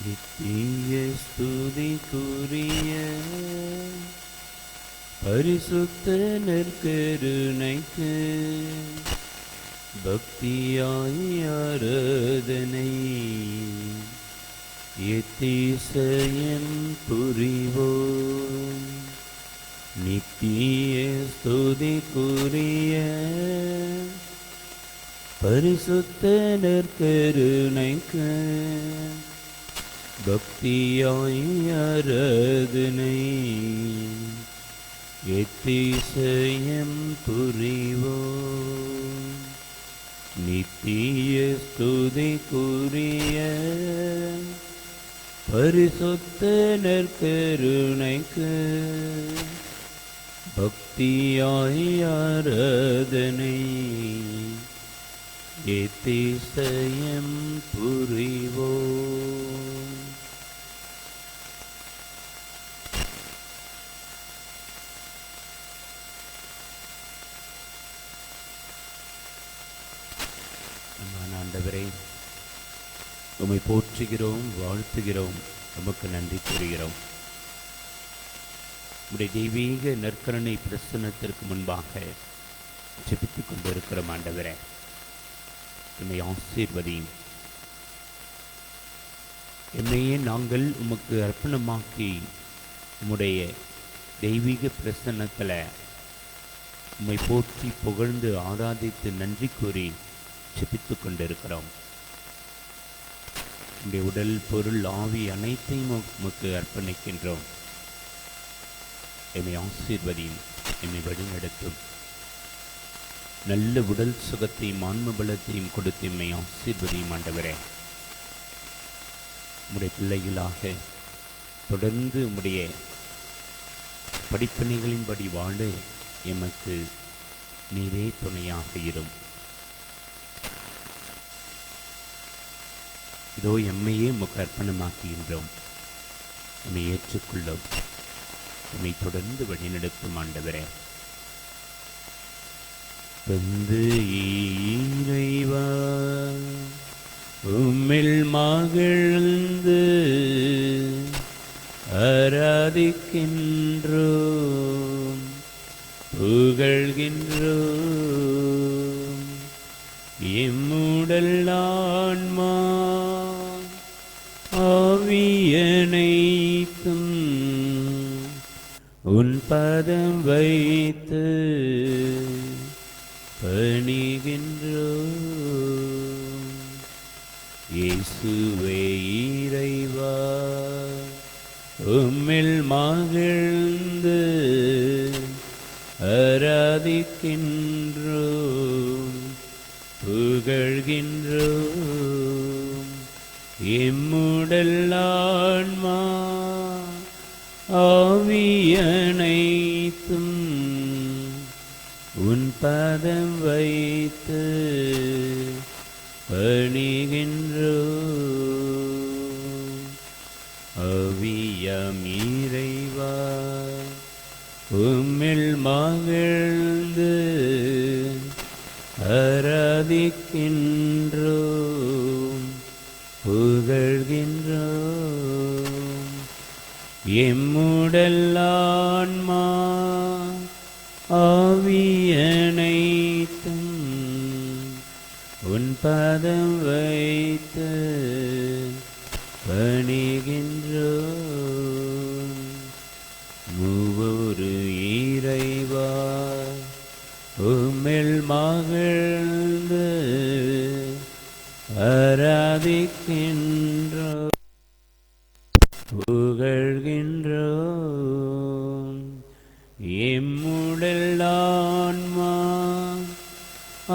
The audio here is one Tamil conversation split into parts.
நித்திய ஸ்துதிக்குரிய பரிசுத்த நற்கருணைக்கு பக்தியாய் ஆராதனை எத்திசையம் புரிவோம். நித்திய ஸ்துதிக்குரிய பரிசுத்த நற்கருணைக்கு பக்தியாய் ஆராதனை எத்திசையம் புரிவோம். நித்திய ஸ்துதிக்குரிய பரிசுத்த நற்கருணைக்கு பக்தியாய் ஆராதனை எத்திசையம் புரிவோம். ஆண்டவரே, உம்மை போற்றுகிறோம், வாழ்த்துகிறோம், உமக்கு நன்றி கூறுகிறோம். உம்முடைய தெய்வீக நற்கருணை பிரசன்னத்திற்கு முன்பாக ஜெபித்துக் கொண்டிருக்கிறோம். ஆண்டவரே, உம்மை ஆசீர்வதியும். எம்மையே நாங்கள் உமக்கு அர்ப்பணமாக்கி உம்முடைய தெய்வீக பிரசன்னத்தில் உம்மை போற்றி புகழ்ந்து ஆராதித்து நன்றி கூறி ஜெபித்துக் கொண்டிருக்கிறோம். உடைய உடல், பொருள், ஆவி அனைத்தையும் உமக்கு அர்ப்பணிக்கின்றோம். எம்மை ஆசீர்வதியும், எம்மை வழிநடத்தும். நல்ல உடல் சுகத்தையும் ஆன்ம பலத்தையும் கொடுத்து எம்மை ஆசீர்வதியும். ஆண்டவரே, உம்முடைய பிள்ளைகளாக தொடர்ந்து உம்முடைய படிப்பினைகளின்படி வாழ எமக்கு நீரே துணையாக இரும். இதோ எம்மையே உமக்கு அர்ப்பணமாக்குகின்றோம். எம்மை ஏற்றுக்கொள்ளும். எம்மை தொடர்ந்து வழிநடத்தும். ஆண்டவரே, வந்து இறைவா உம்மில் மகிழ்ந்து ஆராதிக்கின்றோம், புகழ்கின்றோம். எம்முடல் ஆன்மா ஆவியனைத்தும் உன் பதம் வைத்து பணிகின்றோம். இயேசுவே இறைவா உம்மில் மகிழ்ந்து ஆராதிக்கின்றோம், புகழ்கின்றோம். எம்முடல் ஆன்மா ஆவியனைத்தும் உன் பதம் வைத்து பணிகின்றோம். ஆவியாம் இறைவா உம்மில் மகிழ்ந்து ஆராதிக்கின்றோம், புகழ்கின்றோம். எம்முடல் ஆன்மா ஆவியனைத்தும் உன் பதம் வைத்து பணிகின்றோம். மூவொரு இறைவா உம்மில் மகிழ்ந்து ஆராதிக்கின்றோம், புகழ்கின்றோம். எம்முடல் ஆன்மா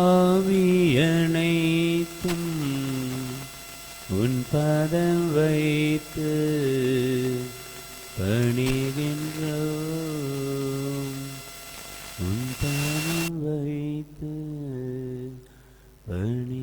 ஆவியனைத்தும் உன் பதம் வைத்து பணிகின்றோம், உன் பதம் வைத்து பணிகின்றோம்.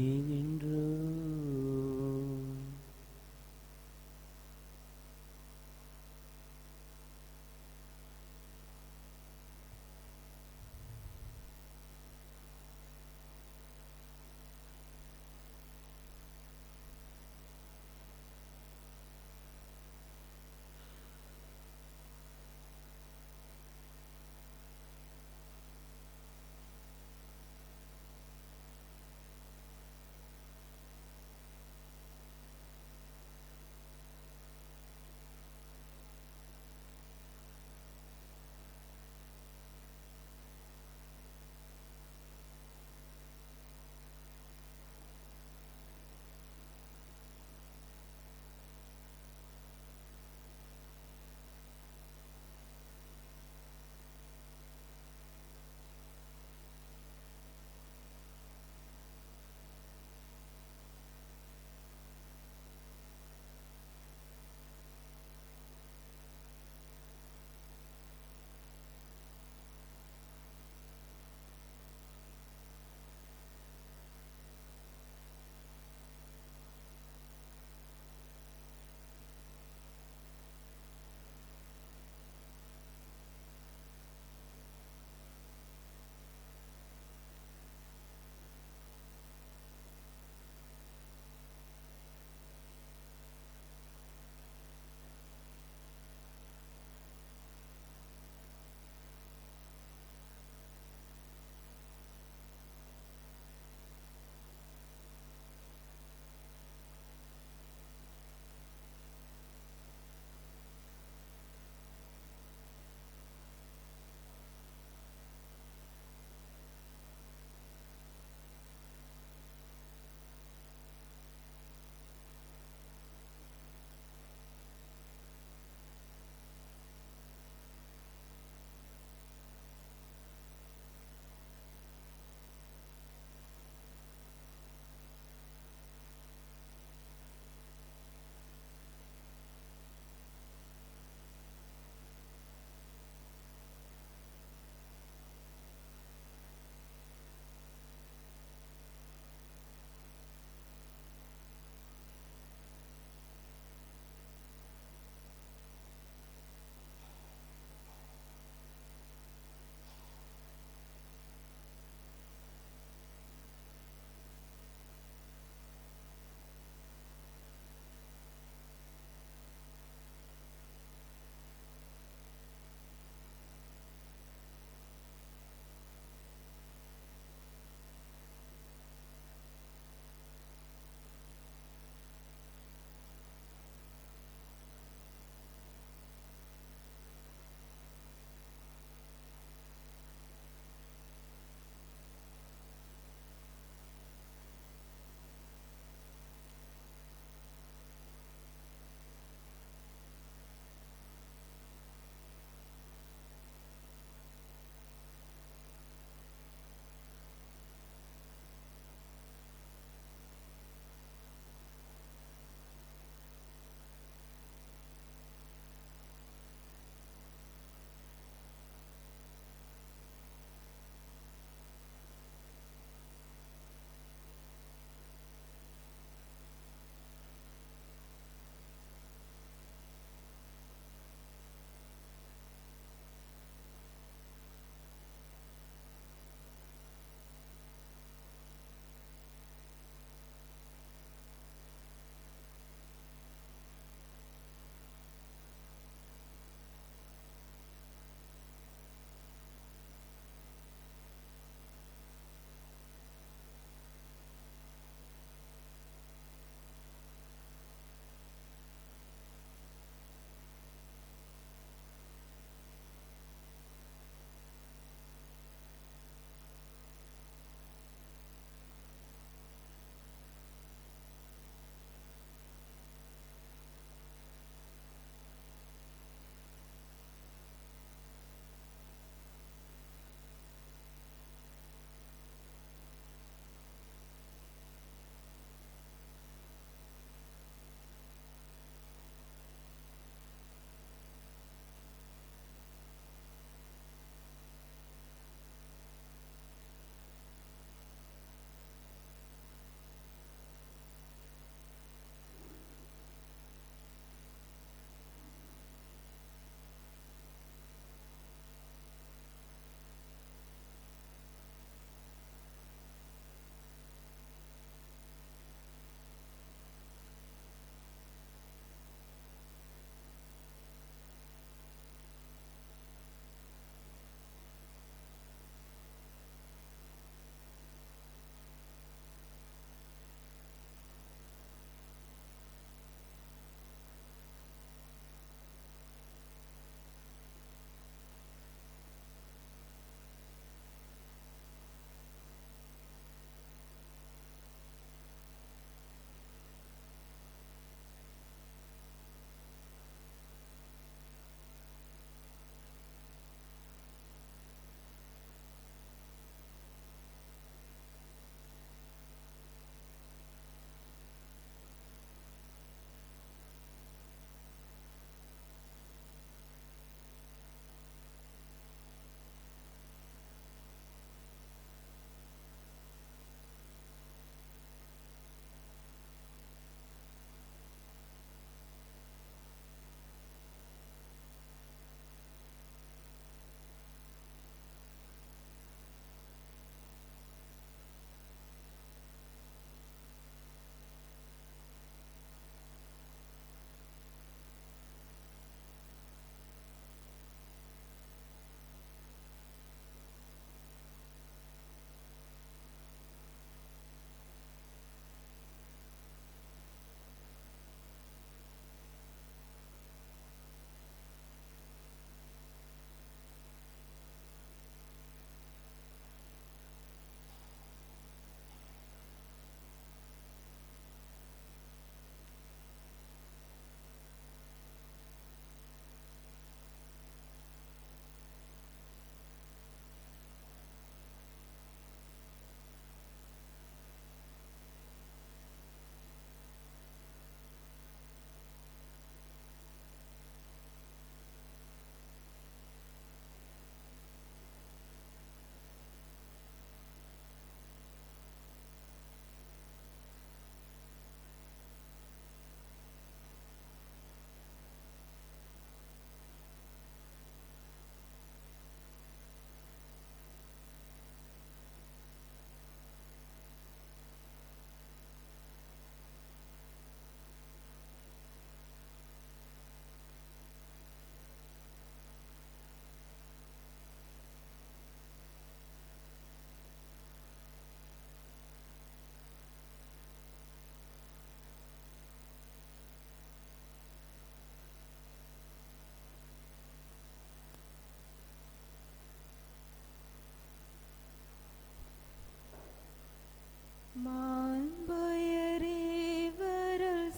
மாண்புயரேவருள்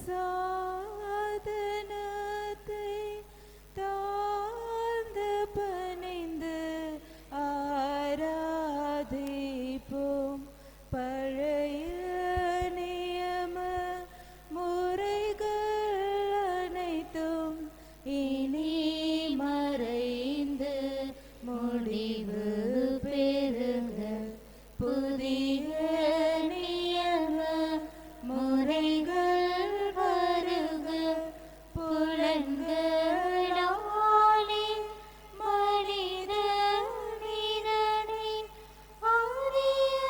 சாதனத்தை தாழ்ந்து பணிந்து ஆராதிப்போம். பழைய நியம முறைகள் அனைத்தும் இனி மறைந்து முடிவு பெறுக. புதிய நியம முறைகள் வருக. புலன்களாலே மனிதனிதனை அறிய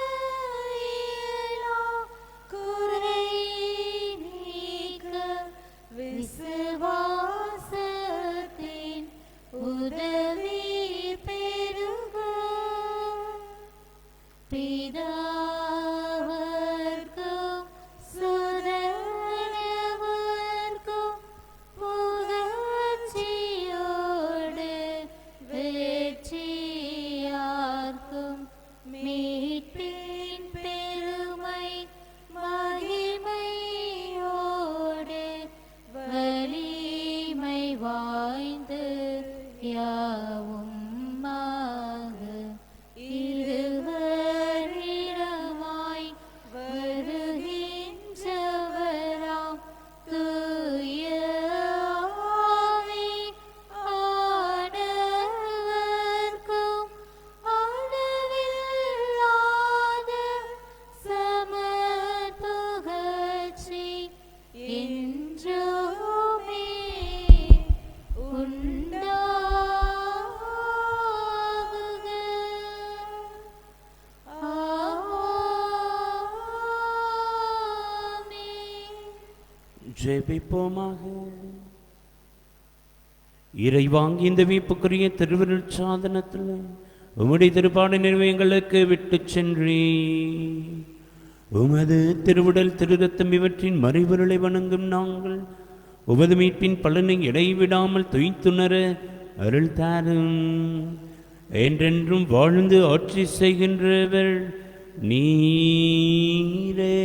இயலா குறை நீக்க விசுவாசத்தின் உதவி பெறுக. பிதாவர்க்கும் சுதனுவர்க்கும் புகழ்ச்சியோடு வெற்றியார்க்கும் மீட்பின் பெருமை மகிமையோடு வலிமை வாய்ந்து யாவும் இருவரிடமாய் வருகின்றவராம் தூய ஆவி ஆனவர்க்கும் அளவில்லாத சமபுகழ்ச்சி என்றுமே உண்டாகுக. ஆமென். ஜெபிப்போமாக. இறைவாங்கி இந்த வீப்புக்குரிய திருவிருள் சாதனத்தில் உம்முடைய திருப்பாடு நிறைவேங்களுக்கு விட்டு சென்றே உமது திருவுடல் திருரத்தம் இவற்றின் மறைபொருளை வணங்கும் நாங்கள் உமது மீட்பின் பலனை இடைவிடாமல் துய்த்துணர அருள் தாரும். என்றென்றும் வாழ்ந்து ஆட்சி செய்கின்றவர் நீரே.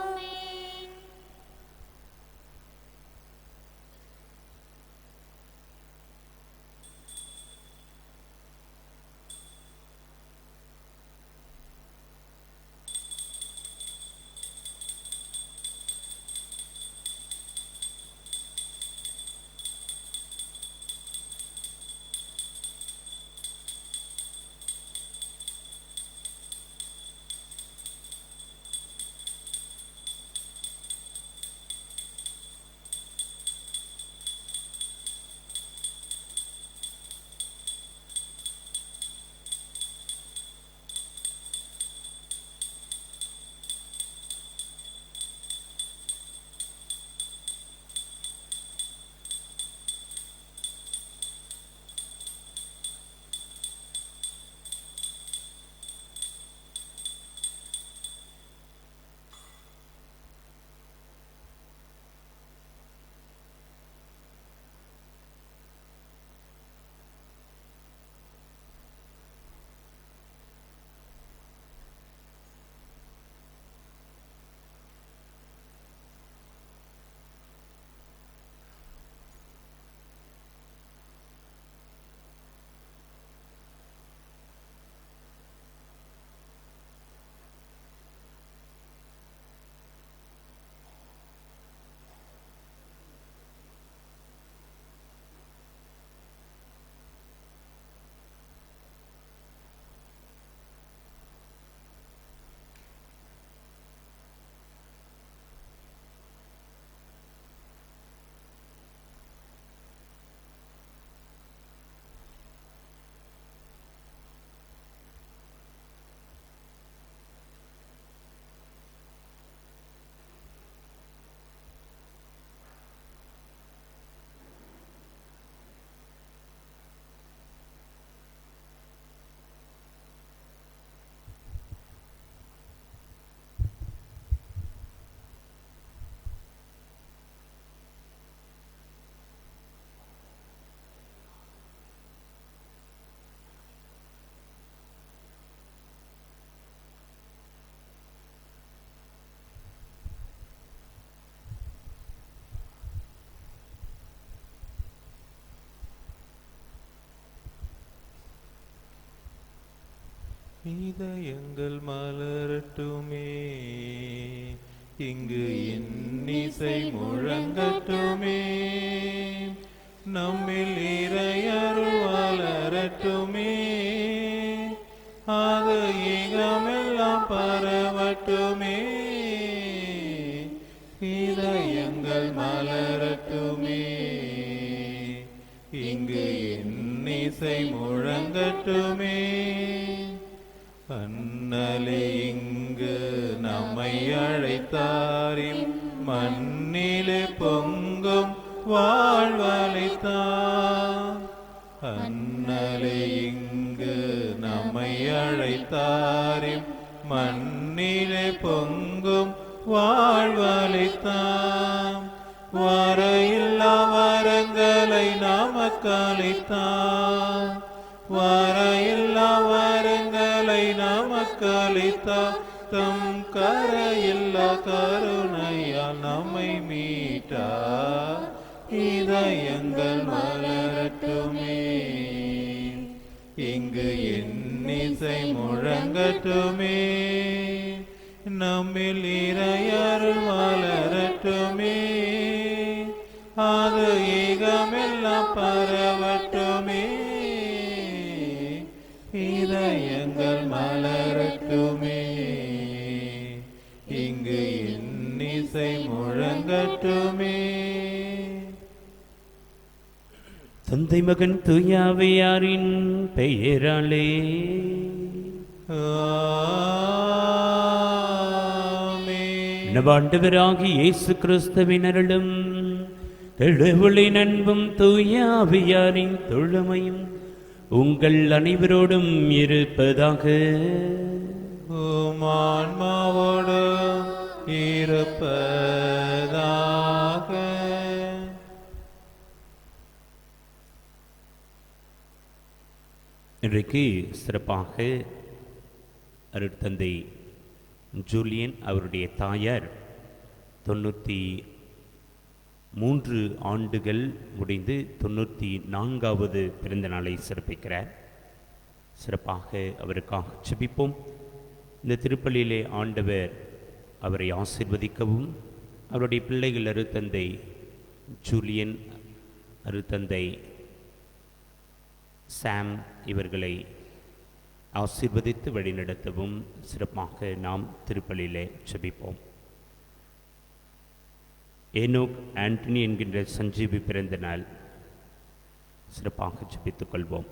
ஆமென். இதயங்கள் மலரட்டுமே, இங்கு இன்னிசை முழங்கட்டுமே, நம்மில் இறையருள் வளரட்டுமே, அது ஈகமெல்லாம் பரவட்டுமே. இதயங்கள் மலரட்டுமே, இங்கு இன்னிசை முழங்கட்டுமே, அண்ணலே இங்கு நம்மை அழைத்தாரின் மண்ணிலே பொங்கும் வாழ்வளித்தார். அண்ணலே இங்கு நம்மை அழைத்தாரின் மண்ணிலே பொங்கும் வாழ்வளித்தார். வரையில்லா வரங்களை நமக்களித்தார், வரையில்லா வரங்களை நமக்களித்தார். தம் கரையில்லா கருணையால் நம்மை மீட்டார். இதயங்கள் மலரட்டுமே, இங்கு இன்னிசை முழங்கட்டுமே, நம்மில் இறையருள் வளரட்டுமே, அது ஈகமெல்லாம் பரவட்டுமே. இதயங்கள் மலரட்டுமே, இங்கு இன்னிசை முழங்கட்டுமே. தந்தை மகன் தூயாவையாரின் பெயராலே ஆமென். ஆண்டவராகி இயேசு கிறிஸ்துவின் அருளும் கடவுளின் அன்பும் தூயாவையாரின் தொழுமையும் உங்கள் அனைவரோடும் இருப்பதாக. உம் ஆன்மாவோடு இருப்பதாக. இன்றைக்கு சிறப்பாக அருட்தந்தை ஜூலியன் அவருடைய தாயார் 93 ஆண்டுகள் முடிந்து 94வது பிறந்த நாளை சிறப்பிக்கிறார். சிறப்பாக அவருக்காக ஜெபிப்போம். இந்த திருப்பலியிலே ஆண்டவர் அவரை ஆசீர்வதிக்கவும், அவருடைய பிள்ளைகள் அருட்தந்தை ஜூலியன், அருட்தந்தை சாம் இவர்களை ஆசீர்வதித்து வழிநடத்தவும் சிறப்பாக நாம் திருப்பலியிலே ஜெபிப்போம். ஏனோக் ஆண்டனி என்கின்ற சஞ்சீவி பிறந்த நாள், சிறப்பாக ஜெபித்துக் கொள்வோம்.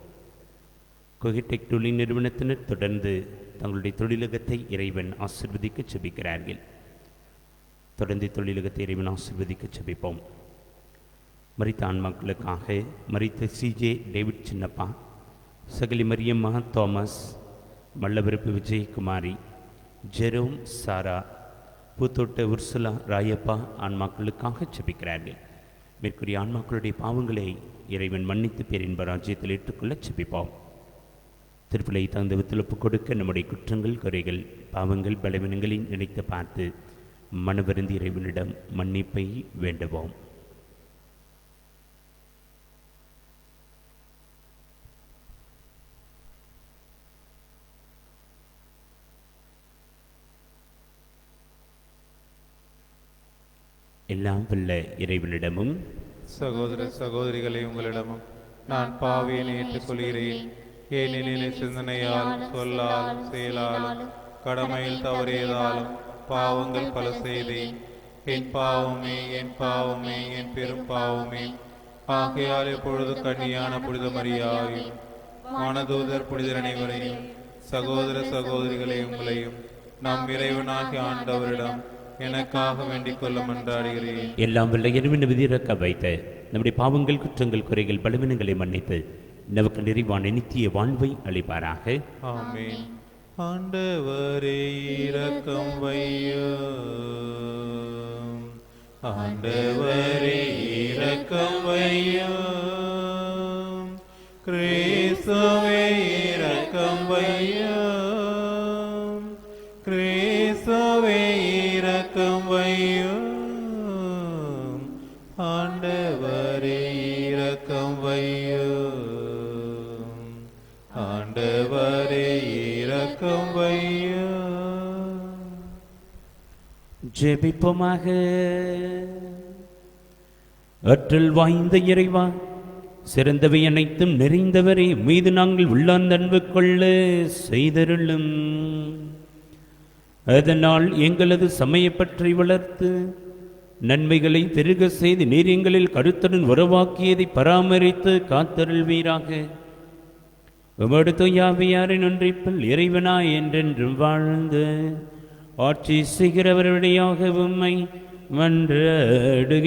கோகிடெக் தொழில் நிறுவனத்தினர் தொடர்ந்து தங்களுடைய தொழிலகத்தை இறைவன் ஆசீர்வதிக்க ஜெபிக்கிறார்கள். தொடர்ந்து தொழிலகத்தை இறைவன் ஆசீர்வதிக்க ஜெபிப்போம். மரித்த ஆன்மாக்களுக்காக மரித்த சிஜே டேவிட் சின்னப்பா, சகலி மரியம்மா தோமஸ், மல்லவிருப்பு விஜயகுமாரி, ஜெரோம் சாரா, பூத்தோட்ட உர்சுலா ராயப்பா ஆன்மாக்களுக்காக ஜெபிக்கிறார்கள். மேற்கூறிய ஆன்மாக்களுடைய பாவங்களை இறைவன் மன்னித்து பேரின்ப ராஜ்யத்தில் ஏற்றுக்கொள்ள ஜெபிப்போம். திருப்பலை தகுந்த ஒத்துழைப்பு கொடுக்க நம்முடைய குற்றங்கள், குறைகள், பாவங்கள், பலவீனங்களை நினைத்து பார்த்து மனவருந்தி இறைவனிடம் மன்னிப்பை வேண்டுவோம். எல்லாம் வல்ல இறைவனிடமும் சகோதர சகோதரிகளை உங்களிடமும் நான் பாவியனை ஏற்றுக்கொள்கிறேன். ஏனெனில் சிந்தனையால், சொல்லாலும், செயலாலும், கடமையில் தவறியதாலும் பாவங்கள் பல செய்தேன். என் பாவமே, என் பாவமே, என் பெரும் பாவமே. ஆகையால் எப்பொழுது கன்னியான புனித மரியாவையும், வானதூதர் புனிதர் அனைவரையும், சகோதர சகோதரிகளை உங்களையும் நம் இறைவனாகிய ஆண்டவரிடம் எனக்காக வேண்டிக் கொள்ள மன்றாடுகிறேன். எல்லாம் வல்ல இறைவன் விதியிறக்க வைத்த நம்முடைய பாவங்கள், குற்றங்கள், குறைகள், பலவீனங்களை மன்னித்து நமக்கு நிறைவான நித்திய வாழ்வை அளிப்பாராக. ஆமென். ஆண்டவரே இரக்கம் வையும், ஆண்டவரே இரக்கம் வையும், கிறிஸ்துவே இரக்கம் வையும், கிறிஸ்துவே இரக்கம் வையும், ஆண்டவரே இரக்கம் வையும், ஆண்டவரே இரக்கம் இரக்கம் வையும். ஜெபிப்போமாக. ஆற்றல் வாய்ந்த இறைவா, சிறந்தவை அனைத்தும் நிறைந்தவரே, மீது நாங்கள் உள்ளார்ந்த அன்பு கொள்ள செய்தருளும். அதனால் எங்களது சமயப்பற்றை வளர்த்து நன்மைகளை பெருக செய்து நீர் எங்களில் கருத்துடன் உறவாக்கியதை பராமரித்து காத்தருள்வீராக. உமது தூயாவியாரின் ஒன்றிப்பில் இறைவனாய் என்றென்றும் வாழ்ந்து ஆட்சி செய்கிறவருடையாக உம்மை மன்றாடுகின்றோம்.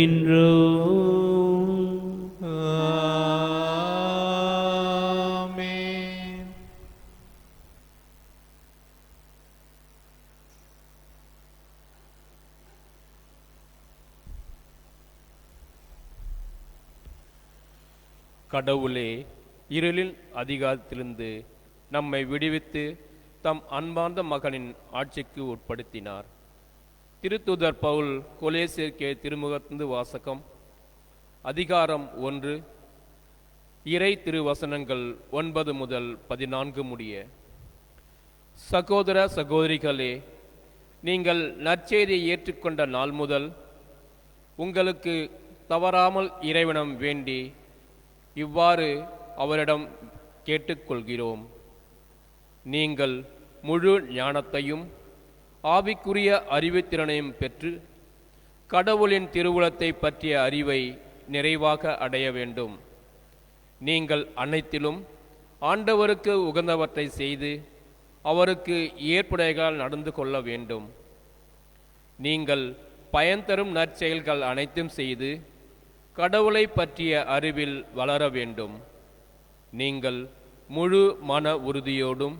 ஆமென். கடவுளே, இருளின் அதிகாரத்திலிருந்து நம்மை விடுவித்து தம் அன்பார்ந்த மகனின் ஆட்சிக்கு உட்படுத்தினார். திருத்தூதர் பவுல் கொலேசியர்க்கே திருமுகத்திலிருந்து வாசகம். அதிகாரம் 1, இறை திருவசனங்கள் 9 முதல் 14 முடிய. சகோதர சகோதரிகளே, நீங்கள் நற்செய்தியை ஏற்றுக்கொண்ட நாள் முதல் உங்களுக்கு தவறாமல் இறைவனம் வேண்டி இவ்வாறு அவரிடம் கேட்டுக்கொள்கிறோம். நீங்கள் முழு ஞானத்தையும் ஆவிக்குரிய அறிவுத்திறனையும் பெற்று கடவுளின் திருவுளத்தை பற்றிய அறிவை நிறைவாக அடைய வேண்டும். நீங்கள் அனைத்திலும் ஆண்டவருக்கு உகந்தவற்றை செய்து அவருக்கு ஏற்புடையதால் நடந்து கொள்ள வேண்டும். நீங்கள் பயன் தரும் நற்செயல்கள் அனைத்தும் செய்து கடவுளை பற்றிய அறிவில் வளர வேண்டும். நீங்கள் முழு மன உறுதியோடும்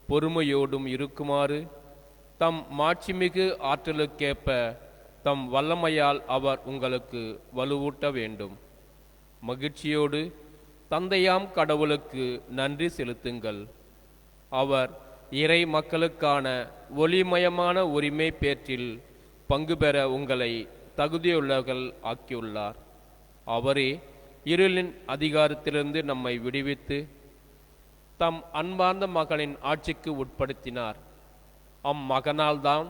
பொறுமையோடும் இருக்குமாறு தம் மாட்சிமிகு ஆற்றலுக்கேற்ப தம் வல்லமையால் அவர் உங்களுக்கு வலுவூட்ட வேண்டும். மகிழ்ச்சியோடு தந்தையாம் கடவுளுக்கு நன்றி செலுத்துங்கள். அவர் இறை மக்களுக்கான ஒளிமயமான உரிமை பேற்றில் பங்கு பெற உங்களை தகுதியுள்ளவர்கள் ஆக்கியுள்ளார். அவரே இருளின் அதிகாரத்திலிருந்து நம்மை விடுவித்து தம் அன்பார்ந்த மகனின் ஆட்சிக்கு உட்படுத்தினார். அம்மகனால்தான்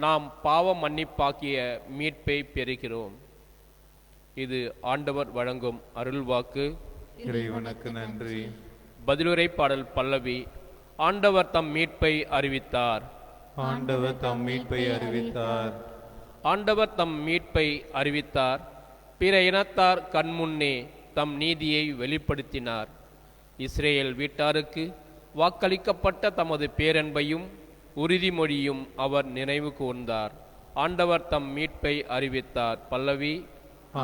நாம் பாவ மன்னிப்பாக்கிய மீட்பை பெறுகிறோம். இது ஆண்டவர் வழங்கும் அருள்வாக்கு. இறைவனுக்கு நன்றி. பதிலுரை பாடல் பல்லவி. ஆண்டவர் தம் மீட்பை அறிவித்தார். ஆண்டவர் தம் மீட்பை அறிவித்தார். ஆண்டவர் தம் மீட்பை அறிவித்தார். பிற இனத்தார் கண்முன்னே தம் நீதியை வெளிப்படுத்தினார். இஸ்ரேல் வீட்டாருக்கு வாக்களிக்கப்பட்ட தமது பேரன்பையும் உறுதிமொழியும் அவர் நினைவு கூர்ந்தார். ஆண்டவர் தம் மீட்பை அறிவித்தார். பல்லவி.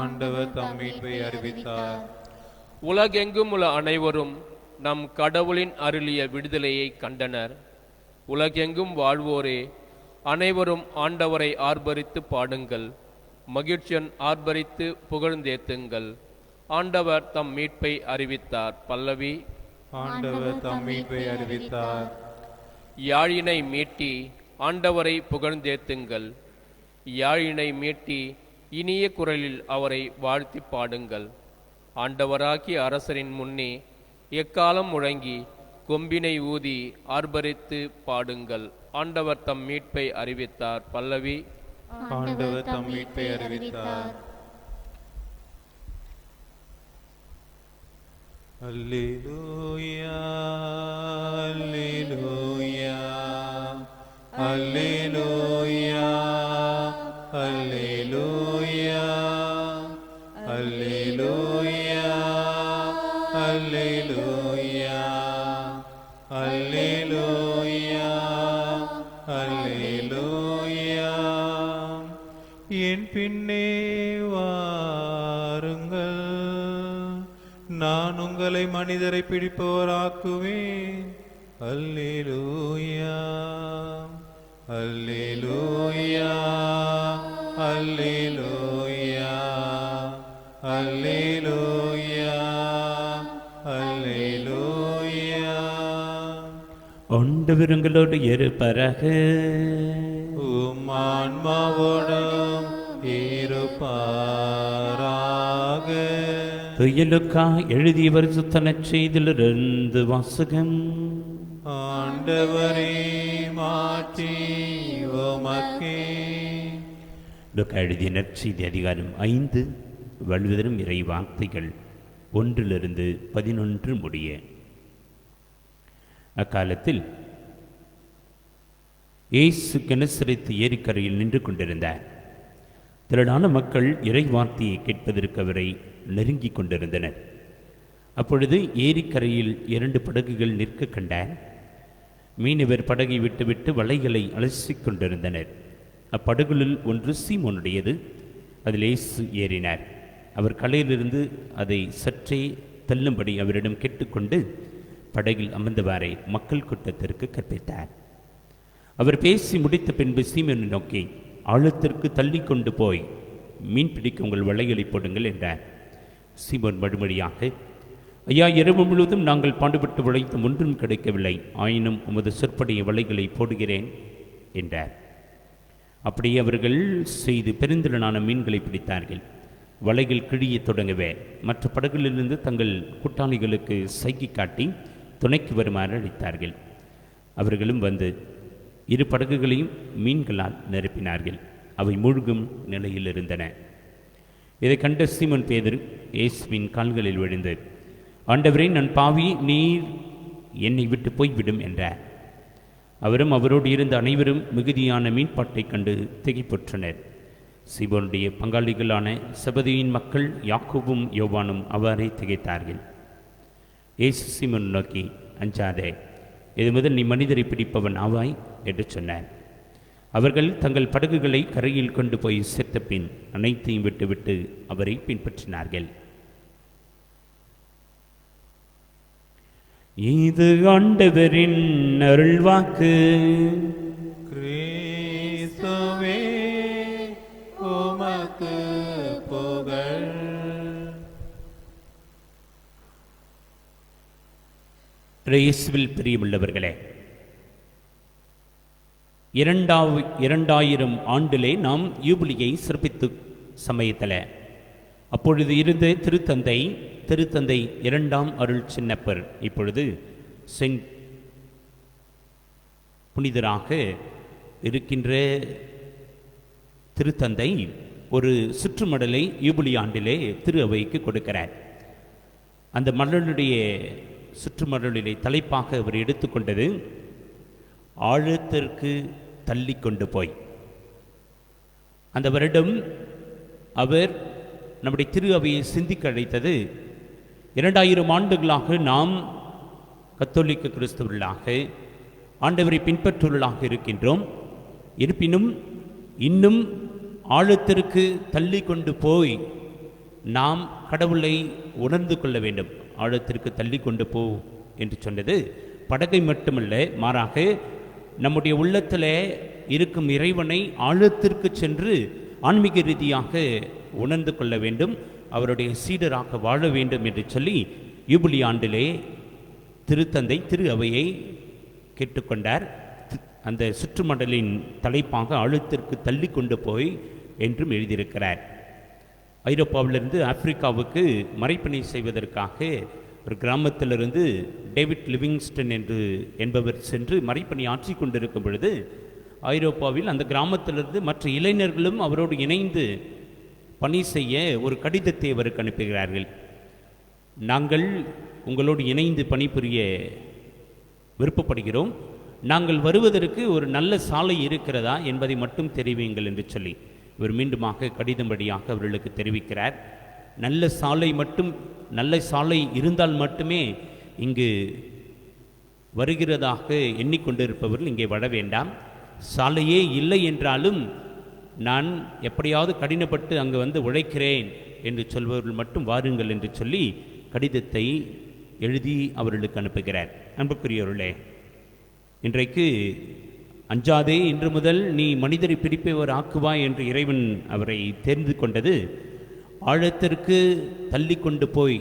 ஆண்டவர் தம் மீட்பை அறிவித்தார். உலகெங்கும் உள்ள அனைவரும் நம் கடவுளின் அருளிய விடுதலையை கண்டனர். உலகெங்கும் வாழ்வோரே, அனைவரும் ஆண்டவரை ஆர்ப்பரித்து பாடுங்கள். மகிழ்ச்சியன் ஆர்ப்பரித்து புகழ்ந்தேத்துங்கள். ஆண்டவர் தம் மீட்பை அறிவித்தார். பல்லவி. ஆண்டவர் தம் மீட்பை அறிவித்தார். யாழினை மீட்டி ஆண்டவரை புகழ்ந்தேத்துங்கள். யாழினை மீட்டி இனிய குரலில் அவரை வாழ்த்தி பாடுங்கள். ஆண்டவராகிய அரசரின் முன்னே எக்காலம் முழங்கி கொம்பினை ஊதி ஆர்ப்பரித்து பாடுங்கள். ஆண்டவர் தம் மீட்பை அறிவித்தார். பல்லவி. ஆண்டவர் தம் மீட்பை அறிவித்தார். அல்லேலூயா அல்லேலூயா அல்லேலூயா அல்லேலூயா அல்லேலூயா அல்லேலூயா அல்லேலூயா அல்லேலூயா. என் பின்னே வாருங்கள், நான் உங்களை மனிதரை பிடிப்பவராக்குவேன். அல்லேலூயா அல்லேலூயா அல்லேலூயா அல்லேலூயா அல்லேலூயா. ஆண்டவர் உங்களோடு இருப்பாராக. உம் ஆன்மாவோடும் இருப்பாராக. துயலுக்கா எழுதிய பரிசுத்த நற்செய்தியிலிருந்து வாசகம். ஆண்டவரே மாற்றி உமக்கே. லூக்கா எழுதிய நற்செய்தி அதிகாரம் 5 வழுவதரும் இறை வார்த்தைகள் 1-11 முடிய. அக்காலத்தில் இயேசு கெனசரேத்து ஏரிக்கரையில் நின்று கொண்டிருந்தார். திரளான மக்கள் இறை வார்த்தையை கேட்பதற்கு அவரை நெருங்கிக் கொண்டிருந்தனர். அப்பொழுது ஏரிக்கரையில் 2 படகுகள் நிற்க கண்டார். மீனவர் படகை விட்டுவிட்டு வலைகளை அலசிக் கொண்டிருந்தனர். அப்படகுகளில் ஒன்று சீமோனுடையது. அதில் இயேசு ஏறினார். அவர் கலையிலிருந்து அதை சற்றே தள்ளும்படி அவரிடம் கேட்டுக்கொண்டு படகில் அமர்ந்தவாறே மக்கள் கூட்டத்திற்கு கற்பித்தார். அவர் பேசி முடித்த பின்பு சீமோனை நோக்கி, ஆழத்திற்கு தள்ளி கொண்டு போய் மீன் பிடிக்க உங்கள் வலைகளை போடுங்கள் என்றார். சீமோன் மறுமொழியாக, ஐயா, இரவு முழுவதும் நாங்கள் பாடுபட்டு உழைத்தும் ஒன்றும் கிடைக்கவில்லை. ஆயினும் உமது சொற்படைய வலைகளை போடுகிறேன் என்றார். அப்படியே அவர்கள் செய்து பெருந்திரளான மீன்களை பிடித்தார்கள். வலைகள் கிழிய தொடங்கவே மற்ற படகுகளிலிருந்து தங்கள் கூட்டாளிகளுக்கு சைகை காட்டி துணைக்கு வருமாறு அழைத்தார்கள். அவர்களும் வந்து 2 படகுகளையும் மீன்களால் நிரப்பினார்கள். அவை மூழ்கும் நிலையில் இருந்தன. இதை கண்ட சீமோன் பேதுரு இயேசுவின் கால்களில் விழுந்து, ஆண்டவரே, நான் பாவி, நீர் என்னை விட்டு போய்விடும் என்றார். அவரும் அவரோடு இருந்த அனைவரும் மிகுதியான மீன்பாட்டை கண்டு திகைப்புற்றனர். சீமோனுடைய பங்காளிகளான செபதேயின் மக்கள் யாக்கோபும் யோவானும் அவ்வாறே திகைத்தார்கள். இயேசு சீமோன் நோக்கி, அஞ்சாதே, இது முதல் நீ மனிதரை பிடிப்பவன் ஆவாய் என்று சொன்னார். அவர்கள் தங்கள் படகுகளை கரையில் கொண்டு போய் சேர்த்த பின் அனைத்தையும் விட்டுவிட்டு அவரை பின்பற்றினார்கள். இது ஆண்டவரின் அருள்வாக்கு. கிறிஸ்துவே உமக்கு புகழ். இயேசுவில் பிரியமுள்ளவர்களே, 2000 ஆண்டிலே நாம் யூபிலியை சிறப்பித்து சமயத்தில் அப்பொழுது இருந்த திருத்தந்தை 2ஆம் அருள் சின்னப்பர் இப்பொழுது செயின்ட் புனிதராக இருக்கின்ற திருத்தந்தை ஒரு சுற்றுமடலை யூபிலி ஆண்டிலே திரு அவைக்கு கொடுக்கிறார். அந்த மடலுடைய சுற்றுமடலிலே தலைப்பாக அவர் எடுத்துக்கொண்டது ஆழத்திற்கு தள்ளி கொண்டு போய். அந்த வருடம் அவர் நம்முடைய திரு அவையை சிந்திக்க அழைத்தது 2000 ஆண்டுகளாக நாம் கத்தோலிக்க கிறிஸ்தவர்களாக ஆண்டவரை பின்பற்றுவர்களாக இருக்கின்றோம். இருப்பினும் இன்னும் ஆழத்திற்கு தள்ளி கொண்டு போய் நாம் கடவுளை உணர்ந்து கொள்ள வேண்டும். ஆழத்திற்கு தள்ளி கொண்டு போ என்று சொன்னது படகை மட்டுமல்ல, மாறாக நம்முடைய உள்ளத்தில் இருக்கும் இறைவனை ஆழத்திற்கு சென்று ஆன்மீக ரீதியாக உணர்ந்து கொள்ள வேண்டும், அவருடைய சீடராக வாழ வேண்டும் என்று சொல்லி யூபிலி ஆண்டிலே திருத்தந்தை திரு அவையை கேட்டுக்கொண்டார். அந்த சுற்றுமடலின் தலைப்பாக ஆழத்திற்கு தள்ளி கொண்டு போய் என்றும் எழுதியிருக்கிறார். ஐரோப்பாவிலிருந்து ஆப்பிரிக்காவுக்கு மறைப்பணி செய்வதற்காக ஒரு கிராமத்திலிருந்து டேவிட் லிவிங்ஸ்டன் என்பவர் சென்று மறைப்பணி ஆற்றி கொண்டிருக்கும் பொழுது ஐரோப்பாவில் அந்த கிராமத்திலிருந்து மற்ற இளைஞர்களும் அவரோடு இணைந்து பணி செய்ய ஒரு கடிதத்தை அவருக்கு அனுப்புகிறார்கள். நாங்கள் உங்களோடு இணைந்து பணிபுரிய விருப்பப்படுகிறோம், நாங்கள் வருவதற்கு ஒரு நல்ல சாலை இருக்கிறதா என்பதை மட்டும் தெரிவியுங்கள் என்று சொல்லி இவர் மீண்டுமாக கடிதம் வழியாக அவர்களுக்கு தெரிவிக்கிறார். நல்ல சாலை இருந்தால் மட்டுமே இங்கு வருகிறதாக எண்ணிக்கொண்டிருப்பவர்கள் இங்கே வர வேண்டாம். சாலையே இல்லை என்றாலும் நான் எப்படியாவது கடினப்பட்டு அங்கு வந்து உழைக்கிறேன் என்று சொல்பவர்கள் மட்டும் வாருங்கள் என்று சொல்லி கடிதத்தை எழுதி அவர்களுக்கு அனுப்புகிறார். அன்புக்குரியவர்களே, இன்றைக்கு அஞ்சாதே, இன்று முதல் நீ மனிதரை பிடிப்பவர் ஆக்குவாய் என்று இறைவன் அவரை தேர்ந்து கொண்டது ஆழத்திற்கு தள்ளி கொண்டு போய்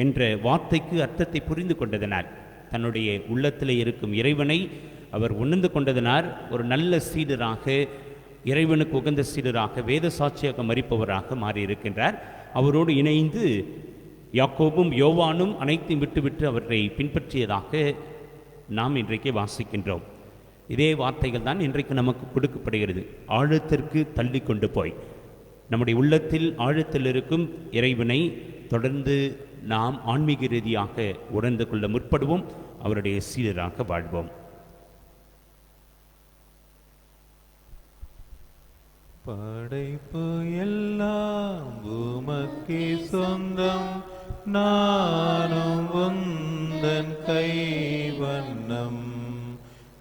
என்ற வார்த்தைக்கு அர்த்தத்தை புரிந்து கொண்டதனால், தன்னுடைய உள்ளத்தில் இருக்கும் இறைவனை அவர் உணர்ந்து கொண்டதனால் ஒரு நல்ல சீடராக, இறைவனுக்கு உகந்த சீடராக, வேத சாட்சியாக மறிப்பவராக மாறியிருக்கின்றார். அவரோடு இணைந்து யாக்கோபும் யோவானும் அனைத்தையும் விட்டுவிட்டு அவரை பின்பற்றியதாக நாம் இன்றைக்கு வாசிக்கின்றோம். இதே வார்த்தைகள் தான் இன்றைக்கு நமக்கு கொடுக்கப்படுகிறது. ஆழத்திற்கு தள்ளி கொண்டு போய் நம்முடைய உள்ளத்தில் ஆழத்தில் இருக்கும் இறைவனை தொடர்ந்து நாம் ஆன்மீக ரீதியாக உணர்ந்து கொள்ள முற்படுவோம். அவருடைய சீடராக வாழ்வோம். படைப்பு எல்லாம் உமக்கே சொந்தம், நானும் உந்தன் கைவண்ணம்.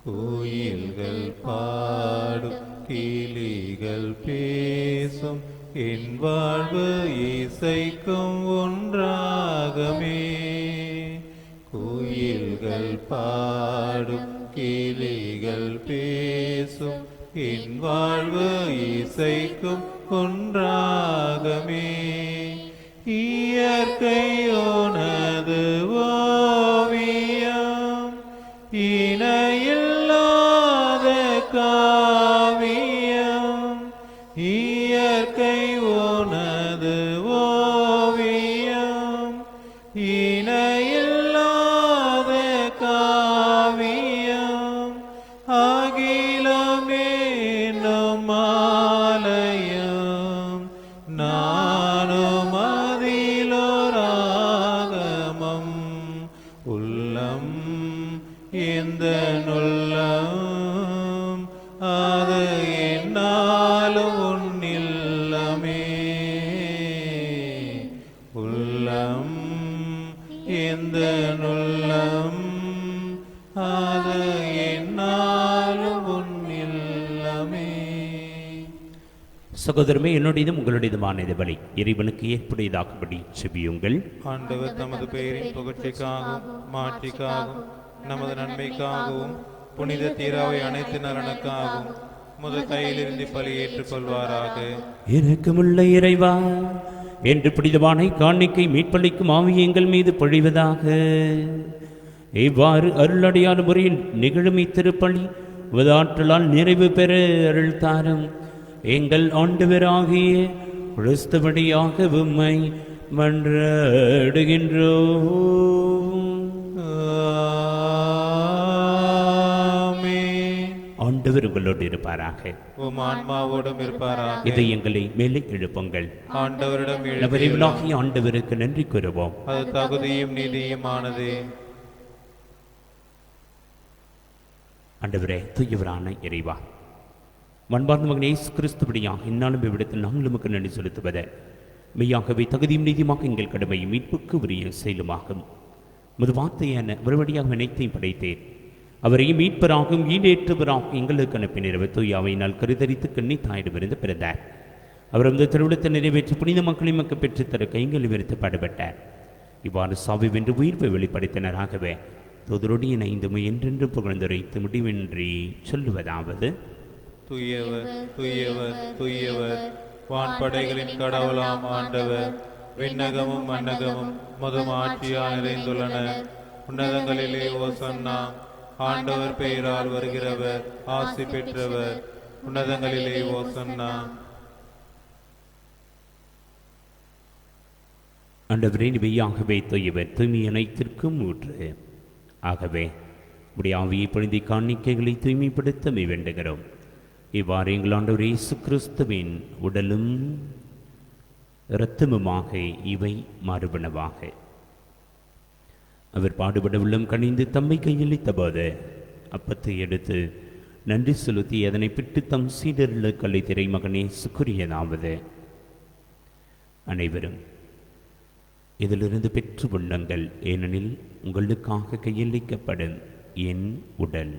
கோயில்கள் பாடும் கிளிகள் பேசும், என் வாழ்வு இசைக்கும் ஒன்றாகமே. கோயில்கள் பாடும் கிளிகள் பேசும், என் வாழ்வு இசைக்கும் ஒன்றாகமே. இயற்கையோனது ஓவியம், இணையில்லாத காவியம். இயற்கை உனது ஓவியம், இணையில்லாத காவியம். அகிலமே நம் ஆலயம், நானும் அதிலோராகமம். உள்ளம் எந்த நுள்ளம், அது என்னாலும் உன்னில்லமே. உள்ளம் எந்த நுள்ளம், அது என்னாலும் உன்னில்லமே. சகோதரமே, என்னுடையதும் உங்களுடையதுமான இந்த பலி இறைவனுக்கு ஏற்புடையதாகும்படி செபியுங்கள். ஆண்டவர் தமது பெயரின் புகழ்ச்சிக்காகவும் மாட்சிக்காகவும் நமது நன்மைக்காகவும் புனித தீராவை அனைத்து நலனுக்காகவும் முத கையிலிருந்து பலி ஏற்றுக்கொள்வாராக. இரக்கமுள்ள இறைவா, என்று புனிதமான காணிக்கை மீட்பளிக்கும் ஆவியை எங்கள் மீது பொழிவதாக. இவ்வாறு அருளடையாத முறையில் நிகழும் இத்திருப்பலி உதாற்றலால் நிறைவு பெற அருள் தாரும். எங்கள் ஆண்டவராகிய கிறிஸ்துவடியாக உம்மை மன்றாடுகின்றோம். ஆண்டவர் உங்களோடு இருப்பாராக. உம் ஆன்மாவோடும் இருப்பாராக. இதை எங்களை மேலே எழுப்புங்கள். ஆண்டவரிடம் நவரிவனாகிய ஆண்டவருக்கு நன்றி கூறுவோம். அது தகுதியும் நீதியுமானது. ஆண்டவரே, தூயவரான இறைவா, மண்பார்ந்த மகன் இயேசு கிறிஸ்துவடியாக இந்நாளும் இவ்விடத்தில் நாங்கள் உமக்கு நன்றி செலுத்துவத மெய்யாகவே தகுதியும் நீதியுமாக எங்கள் கடமையும் மீட்புக்கு உரிய செயலுமாகும். முது வார்த்தையான ஒருவடியாக அனைத்தையும் படைத்தேன். அவரையும் மீட்பராகவும் ஈடேற்றுவராகவும் எங்களுக்கு அனுப்பினர். தூயாவையினால் கருதரித்து கண்ணி தாயிடமிருந்து பிறந்தார். அவர் அந்த திருவிழத்தை நிறைவேற்றி புனித மக்களையும் மக்கள் பெற்றுத்தர கைங்களை விரித்து பாடுபட்டார். இவ்வாறு சாவி வென்று உயிர்ப்பை வெளிப்படுத்தினராகவே தோதரோடு என இந்த என்றென்று புகழ்ந்துரைத்து முடிவின்றி சொல்லுவதாவது: தூயவர் தூயவர் தூயவர், வான்படைகளின் கடவுளாம் ஆண்டவர். விண்ணகமும் மன்னகமும் மதும் ஆட்சியால் நிறைந்துள்ளன. உன்னதங்களிலே ஓசன்னா. ஆண்டவர் பெயரால் வருகிறவர் ஆசி பெற்றவர். உன்னதங்களிலே ஓசன்னா. ஆண்டவரே, மெய்யாகவே தூயவர், தூய்மை அனைத்திற்கும் ஊற்று. ஆகவே உடைய ஆவியை பொழுதி காணிக்கைகளை தூய்மைப்படுத்த வேண்டுகிறோம். இவ்வாறு எங்கள் ஆண்டவர் இயேசு கிறிஸ்துவின் உடலும் இரத்தமுமாக இவை மாறுபனவாக. அவர் பாடுபட உள்ளம் கணிந்து தம்மை கையளித்த போது அப்பத்தை எடுத்து நன்றி செலுத்தி அதனை பிட்டு தம் சீடர்களுக்கு அளித்த இறைமகனே சுக்குரியதாவது: அனைவரும் இதிலிருந்து பெற்று கொள்ளுங்கள், ஏனெனில் உங்களுக்காக கையளிக்கப்படும் என் உடல்.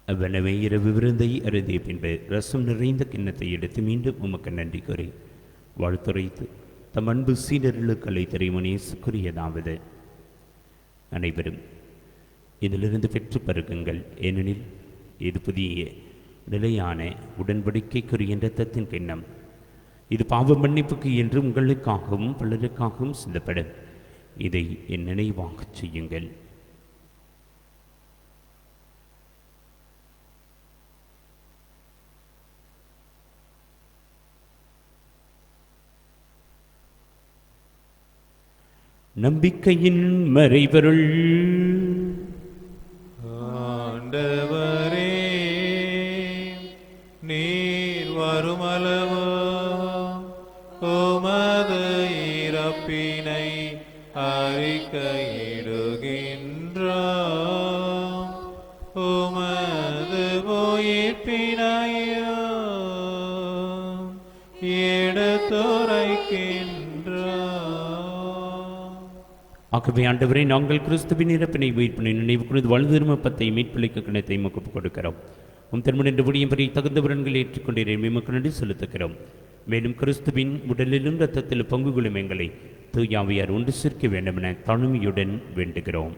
அவ்வளவே இரவு விருந்தை அருதிய பின்பு ரசம் நிறைந்த கிண்ணத்தை எடுத்து மீண்டும் உமக்கு நன்றி கூறி வாழ்த்துரைத்து தம் அன்பு சீடர்களுக்கு அளித்த இறைமகனே சுக்குரியதாவது: அனைவரும் இதிலிருந்து பெற்று பருகுங்கள், ஏனெனில் இது புதிய நிலையான உடன்படிக்கைக்குரிய இரத்தத்தின் கிண்ணம். இது பாவ மன்னிப்புக்கு என்று உங்களுக்காகவும் பலருக்காகவும் சிந்தப்படும். இதை என் நினைவாகச் செய்யுங்கள். நம்பிக்கையின் மறைபொருள். ஆண்டவரே, நீர் வருமளவு உமது இறப்பினை அறிக்கையிடுகின்றோம், உமது உயிர்ப்பினையும் எடுத்துரைக்கின்றோம். ஆகவே ஆண்டவரே, நாங்கள் கிறிஸ்துவின் இறப்பினை உயிர்ப்பினை நினைவு கூர்ந்து வாழ்ந்திருமப்பத்தை மீட்பிழைக்க கிணத்தை முகப்பு கொடுக்கிறோம். உம் திருமண என்று விடியும் வரை தகுந்தவரன்களை ஏற்றுக்கொண்டீரே மீமக்கு நன்றி செலுத்துகிறோம். மேலும் கிறிஸ்துவின் உடலிலும் இரத்தத்திலும் பங்கு கொள்ளும் எங்களை தூயாவியார் ஒன்று சேர்க்க வேண்டும் என தனிமையுடன் வேண்டுகிறோம்.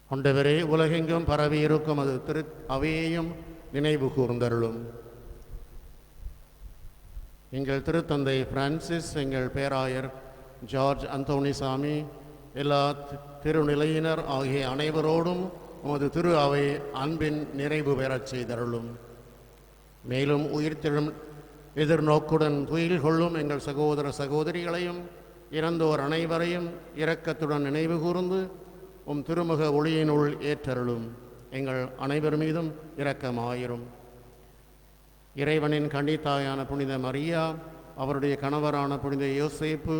ஆண்டவரே, உலகெங்கும் பரவி இருக்கும் அது திரு அவையையும் நினைவு கூர்ந்தருளும். எங்கள் திருத்தந்தை பிரான்சிஸ், எங்கள் பேராயர் ஜார்ஜ் அந்தோணிசாமி, எல்லா திருநிலையினர் ஆகிய அனைவரோடும் உமது திரு அவை அன்பின் நிறைவு பெறச் செய்தருளும். மேலும் உயிர்த்தெழும் எதிர்நோக்குடன் துயில் கொள்ளும் எங்கள் சகோதர சகோதரிகளையும் இறந்தோர் அனைவரையும் இரக்கத்துடன் நினைவு கூர்ந்து உம் திருமுக ஒளியினுள் ஏற்றருளும். எங்கள் அனைவர் மீதும் இரக்கமாயிரும். இறைவனின் கன்னித்தாயான புனித மரியா, அவருடைய கணவரான புனித யோசேப்பு,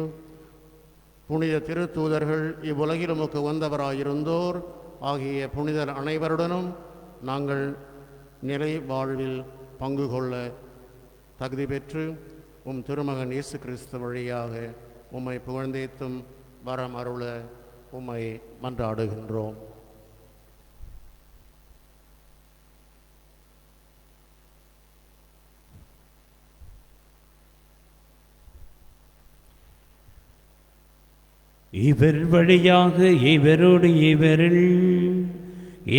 புனித திருத்தூதர்கள், இவ்வுலகில் உமக்கு வந்தவராயிருந்தோர் ஆகிய புனிதர் அனைவருடனும் நாங்கள் நிலை வாழ்வில் பங்கு கொள்ள தகுதி பெற்று உம் திருமகன் இயேசு கிறிஸ்து வழியாக உம்மை புகழ்ந்தேத்தும் வரம் அருள உம்மை மன்றாடுகின்றோம். இவர் வழியாக இவரோடு இவரில்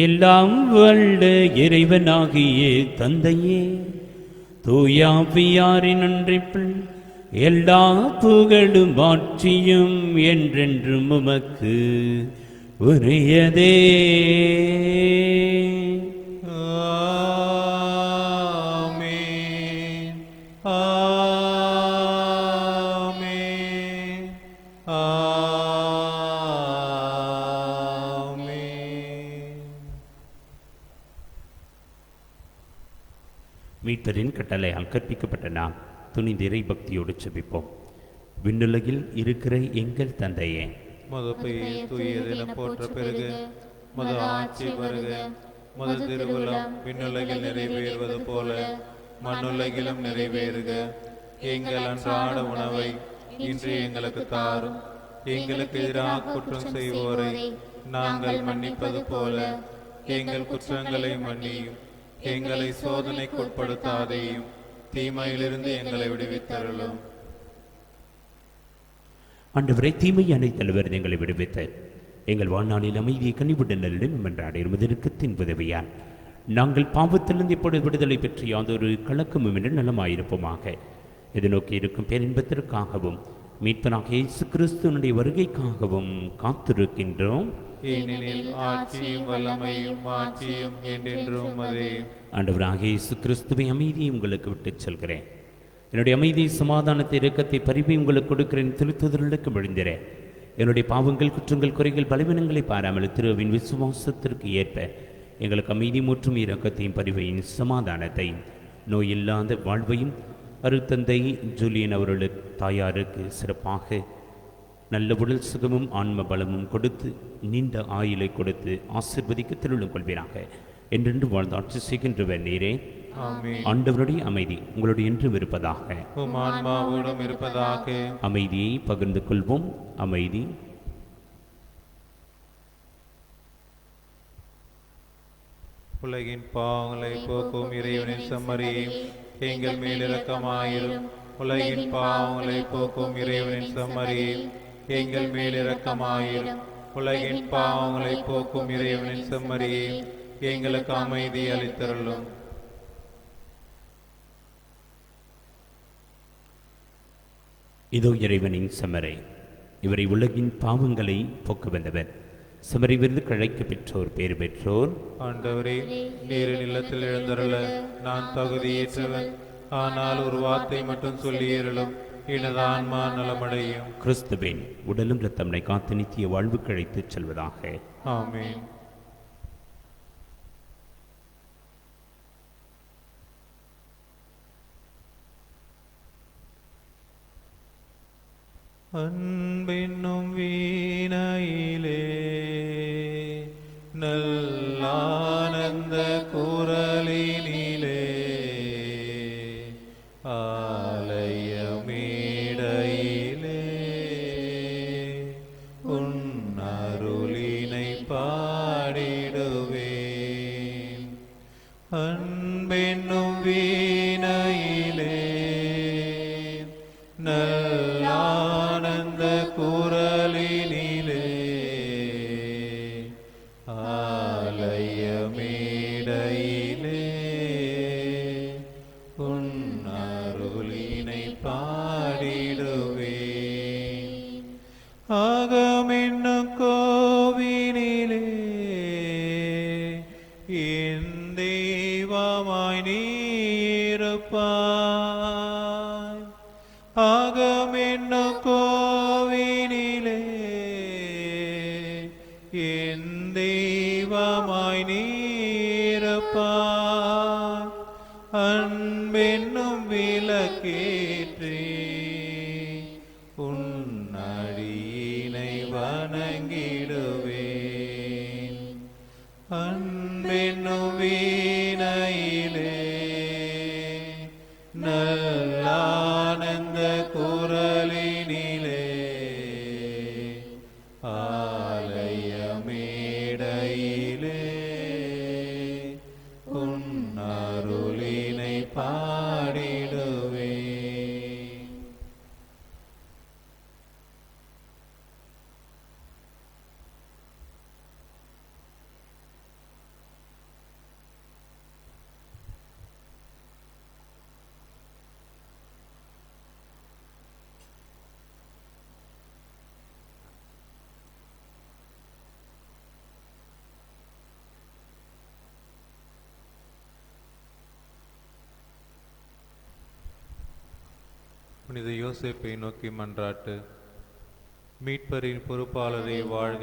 எல்லாம் வல்ல இறைவனாகிய தந்தையே, தூயாவியாரின் ஒன்றிப்பில் எல்லா புகழும் ஆட்சியும் என்றென்றும் உமக்கு உரியதே. ஆமென். ஆமென். ஆமென். மீட்பரின் கட்டளையால் கற்பிக்கப்பட்ட நாம் துணிந்த இறை பக்தியோடு செபிப்போம். விண்ணுலகில் இருக்கிற எங்கள் தந்தையே, மது பெயர் தூயதென போற்ற பெருக, மது ஆட்சி வருக, மது திருவுளம் விண்ணுலகில் நிறைவேறுவது போல மண்ணுலகிலும் நிறைவேறுக. எங்கள் அன்றாட உணவை இன்று எங்களுக்கு தாரும். எங்களுக்கு எதிராக குற்றம் செய்வோரை நாங்கள் மன்னிப்பது போல எங்கள் குற்றங்களை மன்னியும். எங்களை சோதனைக்குட்படுத்தாதேயும், தீமையிலிருந்து எங்களை விடுவித்தருளும். ஆண்டவரை, தீமை அனைத்தலைவர் எங்களை விடுவித்த எங்கள் வாழ்நாளில் அமைதியை கனிவுடனுடன் மன்றாடிருப்பதற்கத்தின் உதவியால் நாங்கள் பாவத்திலிருந்து இப்பொழுது விடுதலை பெற்று யாதொரு கலக்கமும் என்று நலமாயிருப்போமாக. இது நோக்கி இருக்கும் பேரின்பத்திற்காகவும் மீட்பனாக இயேசு கிறிஸ்துவனுடைய வருகைக்காகவும் காத்திருக்கின்றோம். ஏனெனில் ஆட்சியும் வல்லமையும் மாட்சியும் என்றென்றும் அதே. ஆண்டவராக இயேசு கிறிஸ்துவை அமைதியை உங்களுக்கு விட்டுச் செல்கிறேன். என்னுடைய அமைதியை, சமாதானத்தை, இரக்கத்தை, பரிவை உங்களுக்கு கொடுக்கிறேன். திருத்துதலுக்கு விழுந்திரேன். என்னுடைய பாவங்கள், குற்றங்கள், குறைகள், பலவீனங்களை பாராமல் திருவின் விசுவாசத்திற்கு ஏற்ப எங்களுக்கு அமைதி மற்றும் இரக்கத்தையும் பரிவையும் சமாதானத்தையும் நோயில்லாத வாழ்வையும் அருத்தந்தை ஜூலியன் அவர்களுக்கு தாயாருக்கு சிறப்பாக நல்ல உடல் சுகமும் ஆன்ம பலமும் கொடுத்து நீண்ட ஆயுளை கொடுத்து ஆசீர்வதிக்க திருளும் கொள்வீராக. என்றென்று வாழ்ந்து ஆட்சி செய்கின்றவர் நீரே. ஆமென். ஆண்டவருடைய அமைதி உங்களுடைய என்றும் இருப்பதாக. உம் ஆன்மாவோடும் இருப்பதாக. அமைதியை பகிர்ந்து கொள்வோம். அமைதி. உலகின் பாவங்களை போக்கும் இறைவனின் செம்மறியே, எங்கள் மேல் இரக்கமாயிரும். உலகின் பாவங்களை போக்கும் இறைவனின் செம்மறியே, எங்கள் மேல் இரக்கமாயிரும். உலகின் பாவங்களை போக்கும் இறைவனின் செம்மறியே, எங்களுக்கு அமைதி அளித்தருளும். இதோ இறைவனின் செம்மறை, இவரை உலகின் பாவங்களை போக்க வந்தவர். செமறிவிருந்து கழைக்க பெற்றோர் பேறு பெற்றோர். ஆண்டவரே, நீரின் இல்லத்தில் எழுந்தருள நான் தகுதியேற்றவன். ஆனால் ஒரு வார்த்தை மட்டும் சொல்லியருளும், எனது ஆன்மா நலமடையும். கிறிஸ்துவின் உடலும் இரத்தம்னை காத்து நித்திய வாழ்வு கழைத்துச் செல்வதாக. ஆமென். அன்பென்னும் வீணையிலே நல்லானந்த குரலினிலே ஆலய மேடையிலே உன் அருளினை பாடிடுவேன். அன்பென்னும் வீணையிலே நல்லானந்த குரலினிலே ஆலய மேடையிலே உன் அருளினை பாடிடுவேன். ஆகமென்னும் கோவினிலே என் தெய்வமாய் நீ இருப்பாய். ஆகமென்னும் கோவினிலே என் தெய்வமாய் நீ இருப்பாய். அன்பென்னும் விளக்கேற்றி உன் அடியினை வணங்கிடுவேன். அன்பென்னும் வீணையிலே நல்லானந்த குரலினிலே ஆலய மேடையிலே உன் அருளினை பாடிடுவேன். புனித யோசேப்பை நோக்கி மன்றாட்டு. மீட்பரின் பொறுப்பாளரை வாழ்க,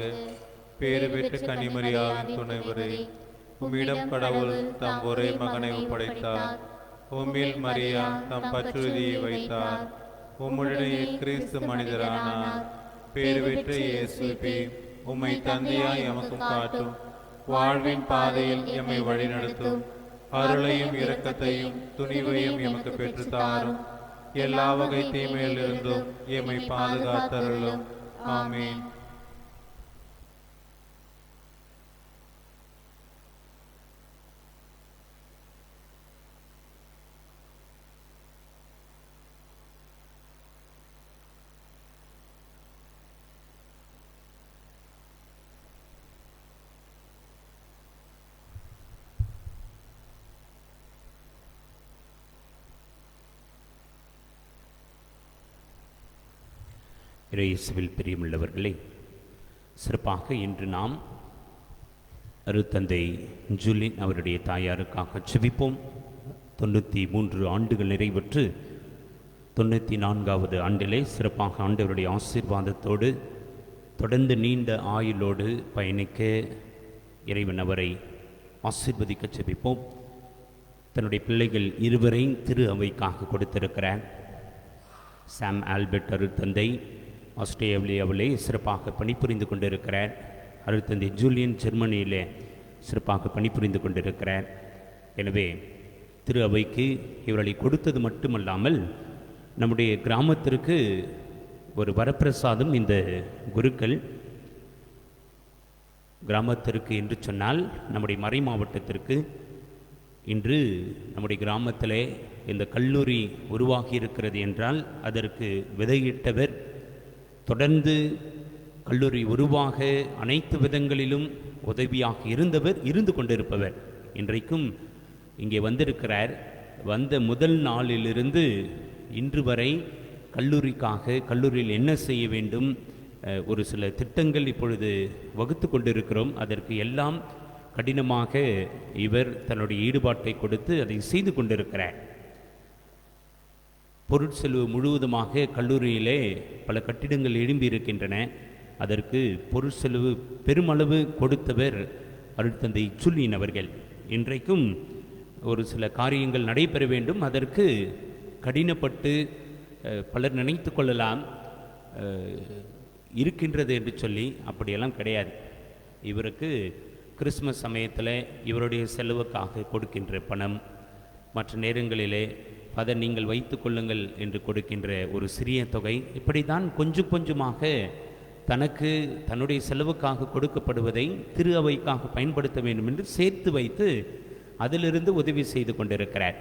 பேறு பெற்ற கன்னிமரியாவின் துணைவரே, உம்மிடம் கடவுள் தம் ஒரே மகனை ஒப்படைத்தார். உம்மில் மரியா தம் பற்றுறுதியை வைத்தார். உம்முடைய கிறிஸ்து மனிதரானார். பேறு பெற்ற இயேசுவே, உம்மை தந்தையாய் எமக்கும் காட்டும். வாழ்வின் பாதையில் எம்மை வழிநடத்தும். அருளையும் இரக்கத்தையும் துணிவையும் எமக்கு பெற்று தாரும். எல்லா வகை தீமையிலிருந்தும் எம்மை பாதுகாத்தருளும். ஆமென். இயேசுவில் பிரியமுள்ளவர்களே, சிறப்பாக இன்று நாம் அருத்தந்தை ஜூலின் அவருடைய தாயாருக்காக செபிப்போம். 93 ஆண்டுகள் நிறைவுற்று 94வது ஆண்டிலே சிறப்பாக ஆண்டவருடைய ஆசீர்வாதத்தோடு தொடர்ந்து நீண்ட ஆயுளோடு பயணிக்க இறைவன் அவரை ஆசீர்வதிக்க செபிப்போம். தன்னுடைய பிள்ளைகள் இருவரையும் திரு அவைக்காக கொடுத்திருக்கிறார். சாம் ஆல்பர்ட் அருத்தந்தை ஆஸ்திரேலியாவிலே சிறப்பாக பணிபுரிந்து கொண்டிருக்கிறார். அருத்தந்தை ஜூலியன் ஜெர்மனியிலே சிறப்பாக பணிபுரிந்து கொண்டிருக்கிறார். எனவே திரு அவைக்கு இவர்களை கொடுத்தது மட்டுமல்லாமல் நம்முடைய கிராமத்திற்கு ஒரு வரப்பிரசாதம் இந்த குருக்கள் கிராமத்திற்கு என்று சொன்னால் நம்முடைய மறை மாவட்டத்திற்கு இன்று நம்முடைய கிராமத்திலே இந்த கல்லூரி உருவாகி இருக்கிறது என்றால் அதற்கு விதையிட்டவர், தொடர்ந்து கல்லூரி உருவாக அனைத்து விதங்களிலும் உதவியாக இருந்தவர், இருந்து கொண்டிருப்பவர், இன்றைக்கும் இங்கே வந்திருக்கிறார். வந்த முதல் நாளிலிருந்து இன்று வரை கல்லூரிக்காக கல்லூரியில் என்ன செய்ய வேண்டும், ஒரு சில திட்டங்கள் இப்பொழுது வகுத்து கொண்டிருக்கிறோம். அதற்கு எல்லாம் கடினமாக இவர் தன்னுடைய ஈடுபாட்டை கொடுத்து அதை செய்து கொண்டிருக்கிறார். பொருட்செலவு முழுவதுமாக கல்லூரியிலே பல கட்டிடங்கள் எழும்பி இருக்கின்றன. அதற்கு பொருட்செலவு பெருமளவு கொடுத்தவர் அருட்தந்தை ஜூலியன் அவர்கள். இன்றைக்கும் ஒரு சில காரியங்கள் நடைபெற வேண்டும். அதற்கு கடினப்பட்டு பலர் நினைத்து கொள்ளலாம் இருக்கின்றது என்று சொல்லி. அப்படியெல்லாம் கிடையாது. இவருக்கு கிறிஸ்மஸ் சமயத்தில் இவருடைய செலவுக்காக கொடுக்கின்ற பணம், மற்ற நேரங்களிலே அதை நீங்கள் வைத்து கொள்ளுங்கள் என்று கொடுக்கின்ற ஒரு சிறிய தொகை, இப்படி தான் கொஞ்சம் கொஞ்சமாக தனக்கு தன்னுடைய செலவுக்காக கொடுக்கப்படுவதை திரு அவைக்காக பயன்படுத்த வேண்டும் என்று சேர்த்து வைத்து அதிலிருந்து உதவி செய்து கொண்டிருக்கிறார்.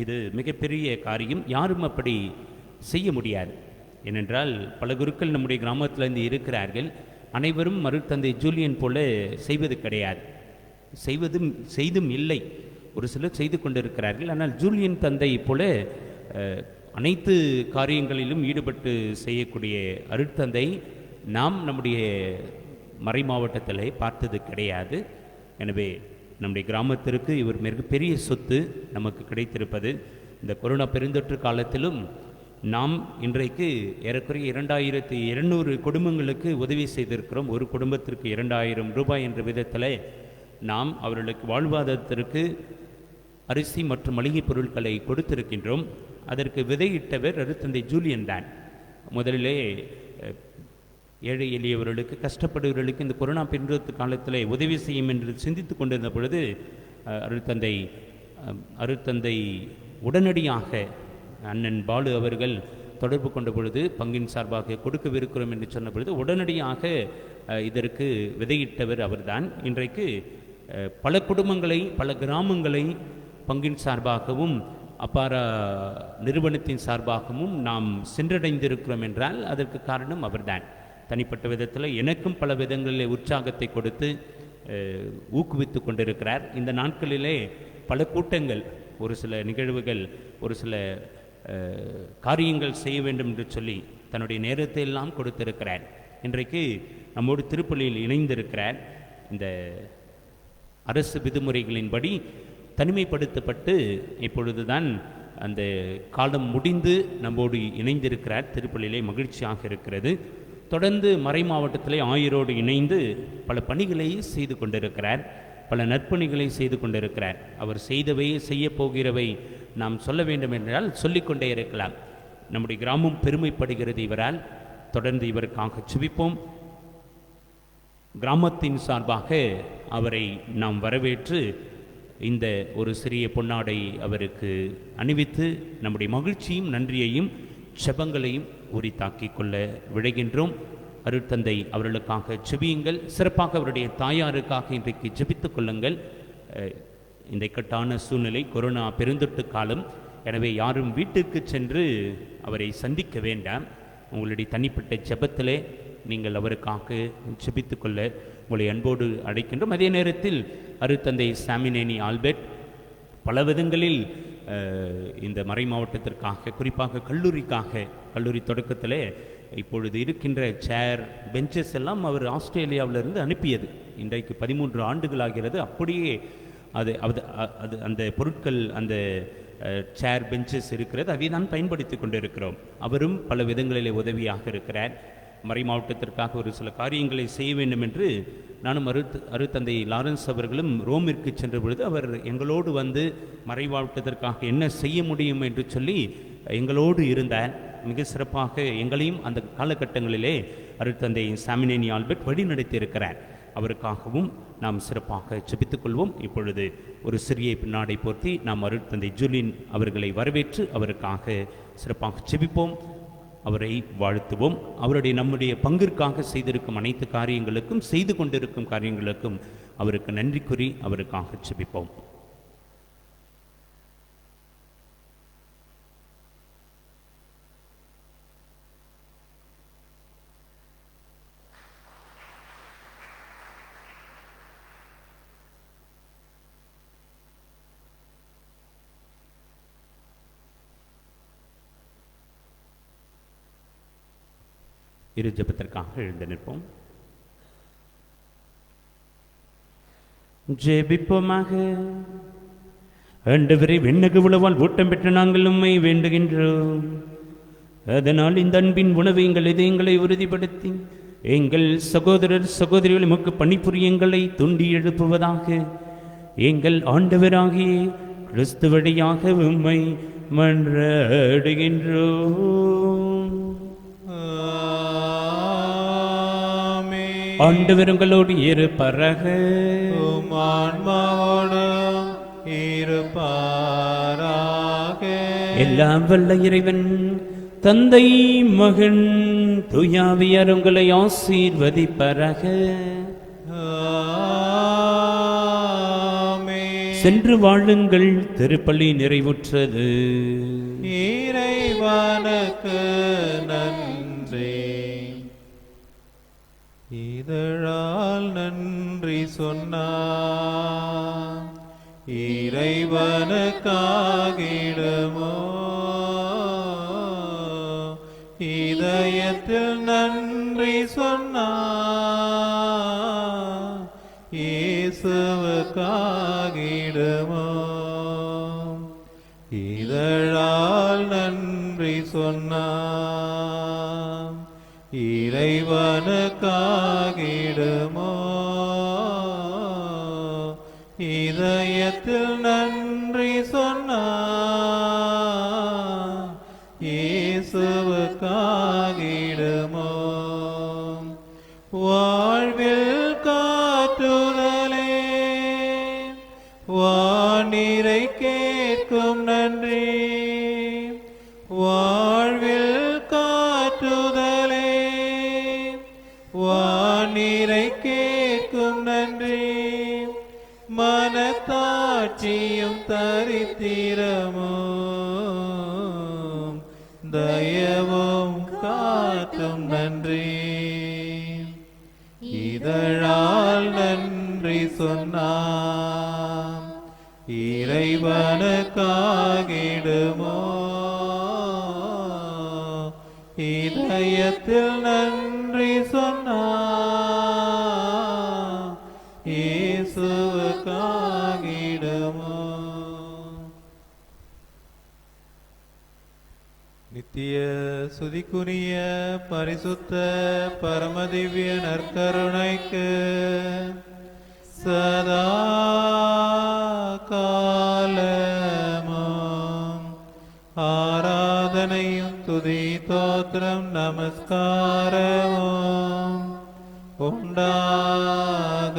இது மிகப்பெரிய காரியம். யாரும் அப்படி செய்ய முடியாது. ஏனென்றால் பல குருக்கள் நம்முடைய கிராமத்திலிருந்து இருக்கிறார்கள். அனைவரும் அருட்தந்தை ஜூலியன் போல செய்வது கிடையாது, செய்தும் இல்லை. ஒரு சிலர் செய்து கொண்டிருக்கிறார்கள். ஆனால் ஜூலியன் தந்தை போல அனைத்து காரியங்களிலும் ஈடுபட்டு செய்யக்கூடிய அருட்தந்தை நாம் நம்முடைய மறை மாவட்டத்தில் பார்த்தது கிடையாது. எனவே நம்முடைய கிராமத்திற்கு இவர் மிகப்பெரிய சொத்து நமக்கு கிடைத்திருப்பது. இந்த கொரோனா பெருந்தொற்று காலத்திலும் நாம் இன்றைக்கு ஏறக்குறைய 2200 குடும்பங்களுக்கு உதவி செய்திருக்கிறோம். ஒரு குடும்பத்திற்கு 2000 ரூபாய் என்ற விதத்தில் நாம் அவர்களுக்கு வாழ்வாதாரத்திற்கு அரிசி மற்றும் மளிகை பொருட்களை கொடுத்திருக்கின்றோம். அதற்கு விதையிட்டவர் அருட்தந்தை ஜூலியன் தான். முதலிலே ஏழை எளியவர்களுக்கு, கஷ்டப்படுபவர்களுக்கு இந்த கொரோனா பெருந்தொற்று காலத்தில் உதவி செய்யும் என்று சிந்தித்து கொண்டிருந்த பொழுது அருட்தந்தை உடனடியாக அண்ணன் பாலு அவர்கள் தொடர்பு கொண்ட பொழுது பங்கின் சார்பாக கொடுக்கவிருக்கிறோம் என்று சொன்ன பொழுது உடனடியாக இதற்கு விதையிட்டவர் அவர்தான். இன்றைக்கு பல குடும்பங்களை, பல கிராமங்களை பங்கின் சார்பாகவும் அப்பாரா நிறுவனத்தின் சார்பாகவும் நாம் சென்றடைந்திருக்கிறோம் என்றால் அதற்கு காரணம் அவர்தான். தனிப்பட்ட விதத்தில் எனக்கும் பல விதங்களில் உற்சாகத்தை கொடுத்து ஊக்குவித்து கொண்டிருக்கிறார். இந்த நாட்களிலே பல கூட்டங்கள், ஒரு சில நிகழ்வுகள், ஒரு சில காரியங்கள் செய்ய வேண்டும் என்று சொல்லி தன்னுடைய நேரத்தை எல்லாம் கொடுத்திருக்கிறார். இன்றைக்கு நம்மோடு திருப்பலியில் இணைந்திருக்கிறார். இந்த அரசு விதிமுறைகளின்படி தனிமைப்படுத்தப்பட்டு இப்பொழுதுதான் அந்த காலம் முடிந்து நம்மோடு இணைந்திருக்கிறார். திருப்பலியிலே மகிழ்ச்சியாக இருக்கிறது. தொடர்ந்து மறை மாவட்டத்திலே ஆயரோடு இணைந்து பல பணிகளை செய்து கொண்டிருக்கிறார். பல நற்பணிகளை செய்து கொண்டிருக்கிறார். அவர் செய்தவை, செய்ய போகிறவை நாம் சொல்ல வேண்டும் என்றால் சொல்லிக்கொண்டே இருக்கலாம். நம்முடைய கிராமம் பெருமைப்படுகிறது இவரால். தொடர்ந்து இவருக்காக ஜெபிப்போம். கிராமத்தின் சார்பாக அவரை நாம் வரவேற்று இந்த ஒரு சிறிய பொன்னாடை அவருக்கு அணிவித்து நம்முடைய மகிழ்ச்சியும் நன்றியையும் ஜெபங்களையும் உரித்தாக்கிக் கொள்ள விழைகின்றோம். அருட்தந்தை அவர்களுக்காக ஜெபியுங்கள். சிறப்பாக அவருடைய தாயாருக்காக இன்றைக்கு ஜெபித்துக் கொள்ளுங்கள். இந்த இக்கட்டான சூழ்நிலை, கொரோனா பெருந்தொற்று காலம். எனவே யாரும் வீட்டுக்கு சென்று அவரை சந்திக்க வேண்டாம். உங்களுடைய தனிப்பட்ட ஜெபத்திலே நீங்கள் அவருக்காக ஜெபித்துக் கொள்ள உங்களை அன்போடு அழைக்கின்றோம். அதே நேரத்தில் அருட்தந்தை சாமினேனி ஆல்பர்ட் பல விதங்களில் இந்த மறை மாவட்டத்திற்காக, குறிப்பாக கல்லூரி தொடக்கத்தில் இப்பொழுது இருக்கின்ற சேர், பெஞ்சஸ் எல்லாம் அவர் ஆஸ்திரேலியாவிலிருந்து அனுப்பியது. இன்றைக்கு 13 ஆண்டுகளாகிறது. அப்படியே அது அந்த பொருட்கள், அந்த சேர், பெஞ்சஸ் இருக்கிறது. அதை தான் பயன்படுத்தி கொண்டிருக்கிறோம். அவரும் பல விதங்களிலே உதவியாக இருக்கிறார். மறை மாவட்டத்திற்காக ஒரு சில காரியங்களை செய்ய வேண்டும் என்று நானும் அருட்தந்தை லாரன்ஸ் அவர்களும் ரோமிற்கு சென்ற பொழுது அவர் எங்களோடு வந்து மறை மாவட்டத்திற்காக என்ன செய்ய முடியும் என்று சொல்லி எங்களோடு இருந்தார். மிக சிறப்பாக எங்களையும் அந்த காலகட்டங்களிலே அருட்தந்தை சாமினேனி ஆல்பர்ட் வழி நடத்தி இருக்கிறார். அவருக்காகவும் நாம் சிறப்பாக ஜெபித்துக் கொள்வோம். இப்பொழுது ஒரு சிறிய பின்னாடை போர்த்தி நாம் அருட்தந்தை ஜூலியன் அவர்களை வரவேற்று அவருக்காக சிறப்பாக ஜெபிப்போம். அவரை வாழ்த்துவோம். அவருடைய நம்முடைய பங்கிற்காக செய்திருக்கும் அனைத்து காரியங்களுக்கும், செய்து கொண்டிருக்கும் காரியங்களுக்கும் அவருக்கு நன்றி கூறி அவருக்காக ஜெபிப்போம். இரு ஜெபத்திற்காக எழுந்து நிற்போம். ஜெபிப்போமாக. ஆண்டவரே, விண்ணக உளவால் ஊட்டம் பெற்ற நாங்கள் உம்மை வேண்டுகின்றோம். அதனால் இந்த அன்பின் உணவு எங்கள் இதயங்களை உறுதிப்படுத்தி எங்கள் சகோதரர் சகோதரிகள் உமக்கு பணிபுரிய எங்களை தூண்டி எழுப்புவதாக. எங்கள் ஆண்டவராகிய கிறிஸ்து வழியாக உம்மை மன்றாடுகின்றோம். ஆண்டவர் உங்களோடு இருப்பாராக. உம் ஆன்மாவோடும் இருப்பாராக. எல்லாம் வல்ல இறைவன் தந்தை மகன் தூயாவியார் உங்களை ஆசீர்வதிப்பாராக. சென்று வாழுங்கள். திருப்பலி நிறைவுற்றது. இறைவனுக்கு நன்றி. இதழால் நன்றி சொன்னார் இறைவனுக்காகிடுமோ. இதயத்தில் நன்றி சொன்னார் இயேசுவுக்காகிடுமோ. இதழால் நன்றி சொன்னார் இறைவனுக்காகிடுமோ. இதயத்தில் நன்றி சொன்னார் இயேசுவுக்காகிடுமோ. வாழ்வில் காற்றுதலே வானிரை கேட்கும் நன்றி. வாழ்வில் காற்றுதலே வானிரை கேட்கும் நன்றி. மனத்தாட்சியும் தரித்திரமும் தயவும் காட்டும் நன்றி. இதழால் நன்றி சொன்னார் இறைவனுக்காகிடுமோ. இதயத்தில் நன்றி சொன்னார் இயேசுவுக்காகிடுமோ. நித்திய சுதிக்குரிய பரிசுத்த பரமதிவ்ய நற்கருணைக்கு சதா காலமும் ஆராதனையும் துதி தோத்திரம் நமஸ்காரமும் உண்டாக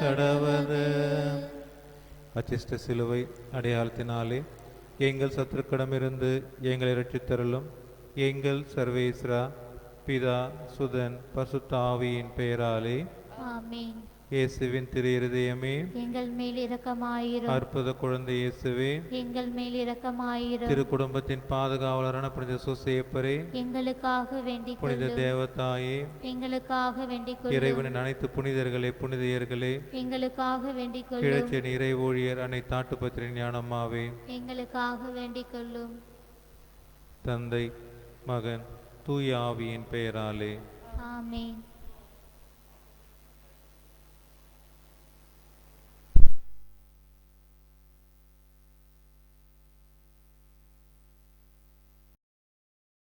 கடவது. அச்சிஷ்ட சிலுவை அடையாளத்தினாலே எங்கள் சத்துருக்களிடமிருந்து எங்களை இரட்சித்தருளும். எங்கள் சர்வேஸ்வரா பிதா சுதன் பரிசுத்த ஆவியின் பெயராலே ஆமென். இயேசுவின் திரு இருதயமே எங்கள் மேல் இரக்கமாயிரும். அற்புத குழந்தை இயேசுவே எங்கள் மேல் இரக்கமாயிரும். திரு குடும்பத்தின் பாதுகாவலரான புனித சூசையப்பரே, எங்களுக்காக வேண்டிக் புனித கொள்ளும். தேவதாயே, எங்களுக்காக வேண்டிக் கொள்ளும். இறைவனின் அனைத்து புனிதர்களே புனிதையர்களே, எங்களுக்காக வேண்டிக் கொள்ளும். கிழச்சென் இறை ஊழியர் அன்னை தாட்டுப்பத்திரின் ஞானம்மாவே, எங்களுக்காக வேண்டிக் கொள்ளும். தந்தை மகன் தூய ஆவியின் பெயராலே ஆமென்.